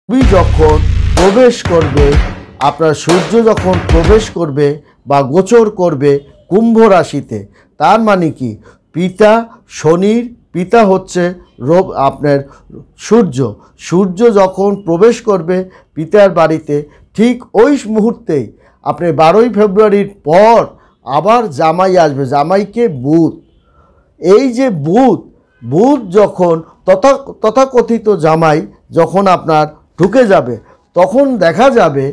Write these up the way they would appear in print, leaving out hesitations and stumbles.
যখন প্রবেশ করবে, আপনার সূর্য যখন প্রবেশ করবে বা গোচর করবে কুম্ভ রাশিতে, তার মানে কি পিতা শনির পিতা হচ্ছে আপনার সূর্য। সূর্য যখন প্রবেশ করবে পিতার বাড়িতে, ঠিক ওই মুহূর্তেই আপনি 12ই ফেব্রুয়ারির পর আবার জামাই আসবে, জামাইকে বুধ। এই যে বুধ যখন তথাকথিত জামাই যখন আপনার ঢুকে যাবে, তখন দেখা যাবে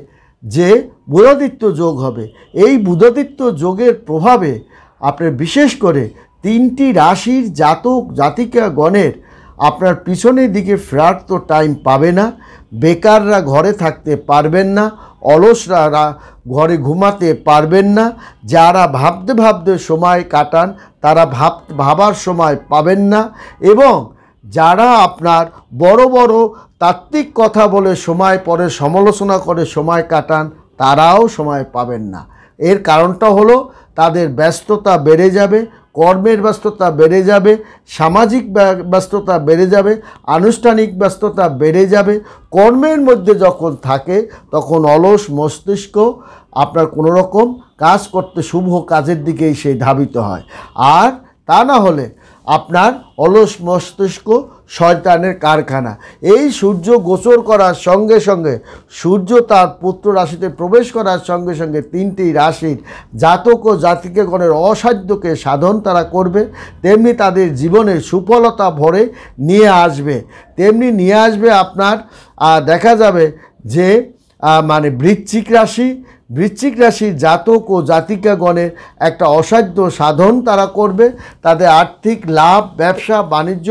যে বুধাদিত্য যোগ হবে। এই বুধাদিত্য যোগের প্রভাবে আপনার বিশেষ করে 3টি রাশির জাতক জাতিকাগণের আপনার পিছনের দিকে ফেরার তো টাইম পাবে না, বেকাররা ঘরে থাকতে পারবেন না, অলসরা ঘরে ঘুমাতে পারবেন না, যারা ভাবতে ভাবতে সময় কাটান তারা ভাবার সময় পাবেন না, এবং যারা আপনার বড় বড় তাত্ত্বিক কথা বলে সময় পরে সমালোচনা করে সময় কাটান তারাও সময় পাবেন না। এর কারণটা হলো তাদের ব্যস্ততা বেড়ে যাবে, কর্মের ব্যস্ততা বেড়ে যাবে, সামাজিক ব্যস্ততা বেড়ে যাবে, আনুষ্ঠানিক ব্যস্ততা বেড়ে যাবে। কর্মের মধ্যে যখন থাকে তখন অলস মস্তিষ্ক আপনার কোনো রকম কাজ করতে, শুভ কাজের দিকেই সেই ধাবিত হয়। আর তা না হলে আপনার অলস মস্তিষ্ক শয়তানের কারখানা। এই সূর্য গোচর করার সঙ্গে সঙ্গে, সূর্য তার পুত্র রাশিতে প্রবেশ করার সঙ্গে সঙ্গে 3টি রাশির জাতক ও জাতিকাগণের অসাধ্যকে সাধন তারা করবে, তেমনি তাদের জীবনে সুফলতা ভরে নিয়ে আসবে। তেমনি নিয়ে আসবে আপনার দেখা যাবে যে মানে বৃশ্চিক রাশির জাতক ও জাতিকাগণের একটা অসাধ্য সাধন তারা করবে। তাদের আর্থিক লাভ, ব্যবসা বাণিজ্য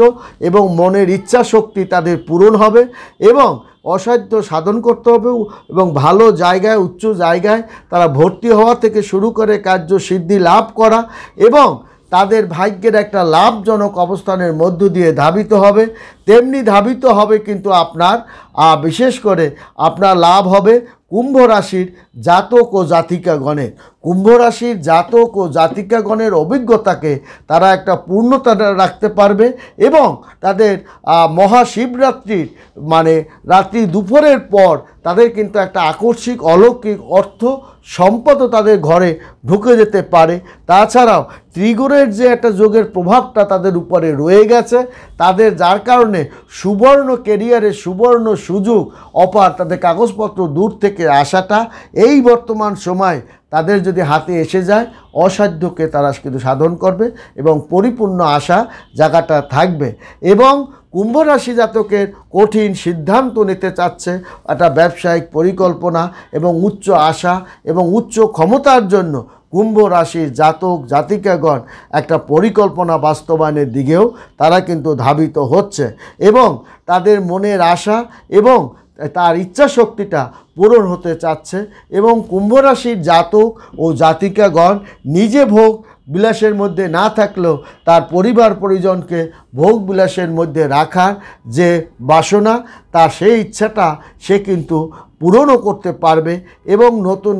এবং মনের ইচ্ছা শক্তি তাদের পূরণ হবে, এবং অসাধ্য সাধন করতে হবে, এবং ভালো জায়গায়, উচ্চ জায়গায় তারা ভর্তি হওয়া থেকে শুরু করে কার্যসিদ্ধি লাভ করা, এবং তাদের ভাগ্যের একটা লাভজনক অবস্থানের মধ্য দিয়ে ধাবিত হবে। তেমনি ধাবিত হবে কিন্তু আপনার বিশেষ করে আপনার লাভ হবে কুম্ভ রাশির জাতক ও জাতিকাগণের। কুম্ভ রাশির জাতক ও জাতিকাগণের অভিজ্ঞতাকে তারা একটা পূর্ণতা রাখতে পারবে, এবং তাদের মহাশিবরাত্রির মানে রাত্রি দুপুরের পর তাদের কিন্তু একটা আকস্মিক অলৌকিক অর্থ সম্পদও তাদের ঘরে ঢুকে যেতে পারে। তাছাড়াও ত্রিগুণের যে একটা যোগের প্রভাবটা তাদের উপরে রয়ে গেছে, তাদের যার কারণে সুবর্ণ কেরিয়ারে সুবর্ণ সুযোগ অপার, তাদের কাগজপত্র দূর থেকে আসাটা এই বর্তমান সময় তাদের যদি হাতে এসে যায়, অসাধ্যকে তারা কিন্তু সাধন করবে এবং পরিপূর্ণ আশা জায়গাটা থাকবে। এবং কুম্ভ রাশি জাতকের কঠিন সিদ্ধান্ত নিতে চাচ্ছে একটা ব্যবসায়িক পরিকল্পনা এবং উচ্চ আশা এবং উচ্চ ক্ষমতার জন্য কুম্ভ রাশির জাতক জাতিকাগণ একটা পরিকল্পনা বাস্তবায়নের দিকেও তারা কিন্তু ধাবিত হচ্ছে, এবং তাদের মনের আশা এবং তার ইচ্ছা শক্তিটা পূরণ হতে চাচ্ছে। এবং কুম্ভ রাশির জাতক ও জাতিকাগণ নিজে ভোগ বিলাসের মধ্যে না থাকলেও তার পরিবার পরিজনকে ভোগ বিলাসের মধ্যে রাখার যে বাসনা, তার সেই ইচ্ছাটা সে কিন্তু পূরণও করতে পারবে, এবং নতুন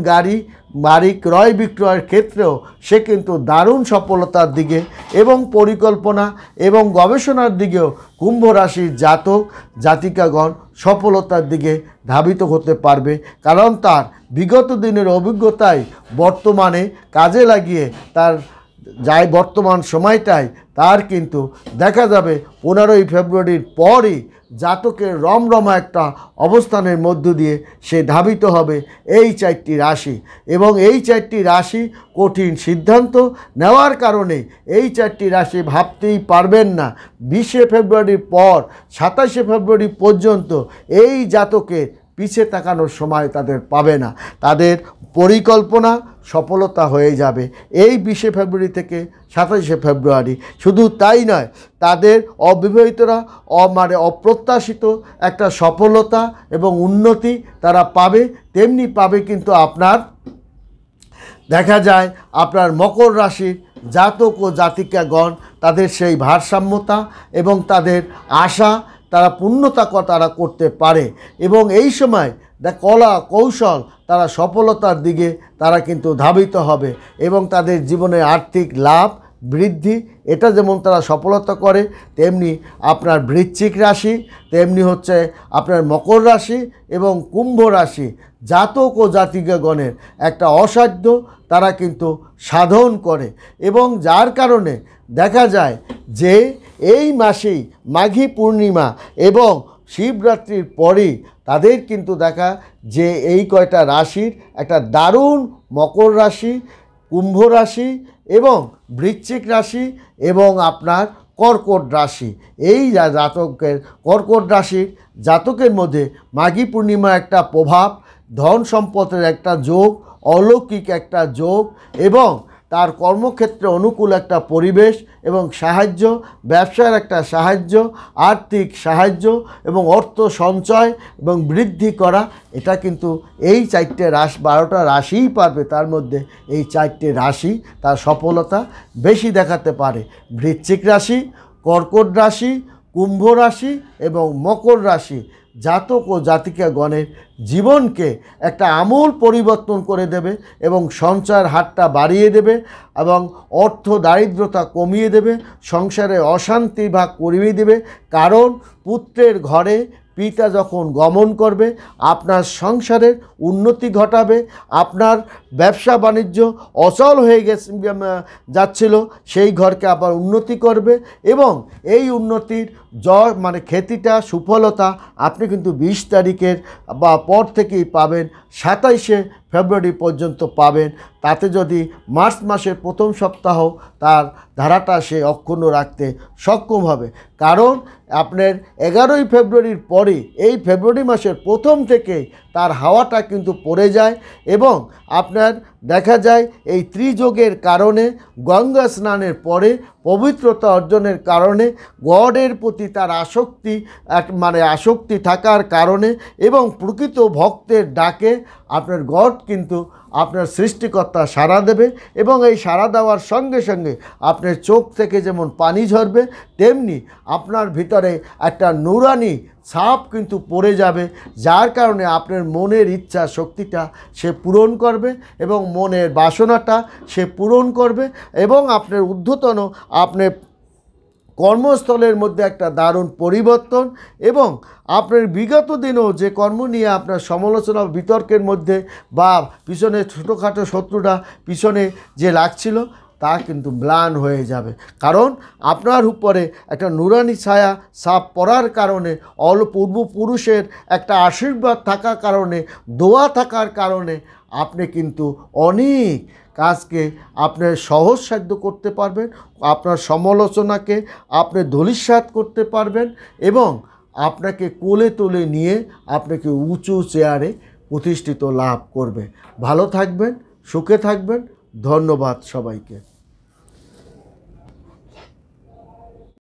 বাড়ি ক্রয় বিক্রয়ের ক্ষেত্রেও সে কিন্তু দারুণ সফলতার দিকে এবং পরিকল্পনা এবং গবেষণার দিকেও কুম্ভ রাশির জাতক জাতিকাগণ সফলতার দিকে ধাবিত হতে পারবে। কারণ তার বিগত দিনের অভিজ্ঞতাই বর্তমানে কাজে লাগিয়ে তার বর্তমান সময়টায় তার কিন্তু দেখা যাবে 15ই ফেব্রুয়ারির পরই জাতকের রমরমা একটা অবস্থানের মধ্য দিয়ে সে ধাবিত হবে এই 4টি রাশি। এবং এই 4টি রাশি কঠিন সিদ্ধান্ত নেওয়ার কারণে এই 4টি রাশি ভাবতেই পারবেন না 20শে ফেব্রুয়ারির পর 27শে ফেব্রুয়ারি পর্যন্ত এই জাতকের পিছে তাকানোর সময় তাদের পাবে না। তাদের পরিকল্পনা সফলতা হয়ে যাবে এই 20শে ফেব্রুয়ারি থেকে 27শে ফেব্রুয়ারি। শুধু তাই নয়, তাদের অবিবাহিতরা মানে অপ্রত্যাশিত একটা সফলতা এবং উন্নতি তারা পাবে। তেমনি পাবে কিন্তু আপনার দেখা যায় আপনার মকর রাশির জাতক ও জাতিকাগণ তাদের সেই ভারসাম্যতা এবং তাদের আশা তারা পূর্ণতা তারা করতে পারে, এবং এই সময় কলা কৌশল তারা সফলতার দিকে তারা কিন্তু ধাবিত হবে, এবং তাদের জীবনে আর্থিক লাভ বৃদ্ধি, এটা যেমন তারা সফলতা করে, তেমনি আপনার বৃশ্চিক রাশি, তেমনি হচ্ছে আপনার মকর রাশি এবং কুম্ভ রাশি জাতক ও জাতিকাগণের একটা অসাধ্য তারা কিন্তু সাধন করে। এবং যার কারণে দেখা যায় যে এই মাসেই মাঘী পূর্ণিমা এবং শিবরাত্রির পরেই তাদের কিন্তু দেখা যে এই কয়টা রাশির একটা দারুণ মকর রাশি, কুম্ভ রাশি এবং বৃশ্চিক রাশি এবং আপনার কর্কট রাশি, এই জাতকের কর্কট রাশির জাতকের মধ্যে মাঘী পূর্ণিমা একটা প্রভাব, ধন সম্পদের একটা যোগ, অলৌকিক একটা যোগ এবং তার কর্মক্ষেত্রে অনুকূল একটা পরিবেশ এবং সাহায্য, ব্যবসার একটা সাহায্য, আর্থিক সাহায্য এবং অর্থ সঞ্চয় এবং বৃদ্ধি করা, এটা কিন্তু এই 4টে রাশি 12টা রাশিই পারবে। তার মধ্যে এই 4টে রাশি তার সফলতা বেশি দেখাতে পারে। বৃশ্চিক রাশি, কর্কট রাশি, কুম্ভ রাশি এবং মকর রাশি জাতক ও জাতিকাগণের জীবনকে একটা আমূল পরিবর্তন করে দেবে এবং সঞ্চয়ের হারটা বাড়িয়ে দেবে এবং অর্থ দারিদ্রতা কমিয়ে দেবে, সংসারে অশান্তি ভাগ করিয়ে দেবে। কারণ পুত্রের ঘরে পিতা যখন গমন করবে আপনার সংসারের উন্নতি ঘটাবে, আপনার ব্যবসা বাণিজ্য অচল হয়ে যাচ্ছিল সেই ঘরকে আবার উন্নতি করবে এবং এই উন্নতির মানে খ্যাতিটা, সুফলতা আপনি কিন্তু 20 তারিখের বা পর থেকেই পাবেন, 27শে ফেব্রুয়ারি পর্যন্ত পাবেন। তাতে যদি মার্চ মাসের প্রথম সপ্তাহ তার ধারাটা সে অক্ষুণ্ণ রাখতে সক্ষম হবে। কারণ আপনার 11ই ফেব্রুয়ারির পরে এই ফেব্রুয়ারি মাসের প্রথম থেকে তার হাওয়াটা কিন্তু পড়ে যায় এবং আপনার দেখা যায় এই ত্রিযোগের কারণে গঙ্গা স্নানের পরে পবিত্রতা অর্জনের কারণে গডের প্রতি তার আসক্তি মানে আসক্তি থাকার কারণে এবং প্রকৃত ভক্তের ডাকে আপনার গড কিন্তু আপনার সৃষ্টিকর্তা সাড়া দেবে এবং এই সাড়া দেওয়ার সঙ্গে সঙ্গে আপনার চোখ থেকে যেমন পানি ঝরবে তেমনি আপনার ভিতরে একটা নুরানি ছাপ কিন্তু পড়ে যাবে, যার কারণে আপনার মনের ইচ্ছা শক্তিটা সে পূরণ করবে এবং মনের বাসনাটা সে পূরণ করবে এবং আপনার ঊর্ধ্বতন আপনার কর্মস্থলের মধ্যে একটা দারুণ পরিবর্তন এবং আপনার বিগত দিনেও যে কর্ম নিয়ে আপনার সমালোচনা বিতর্কের মধ্যে বা পিছনে ছোটোখাটো শত্রুটা পিছনে যে লাগছিল তা কিন্তু ম্লান হয়ে যাবে। কারণ আপনার উপরে একটা নুরানি ছায়া ছাপ পড়ার কারণে পূর্বপুরুষের একটা আশীর্বাদ থাকার কারণে, দোয়া থাকার কারণে আপনি কিন্তু অনেক কাজকে আপনি সহজসাধ্য করতে পারবেন, আপনার সমালোচনাকে আপনি ধূলিসাৎ করতে পারবেন এবং আপনাকে কোলে তুলে নিয়ে আপনাকে উঁচু চেয়ারে প্রতিষ্ঠিত লাভ করবে। ভালো থাকবেন, সুখে থাকবেন। ধন্যবাদ সবাইকে।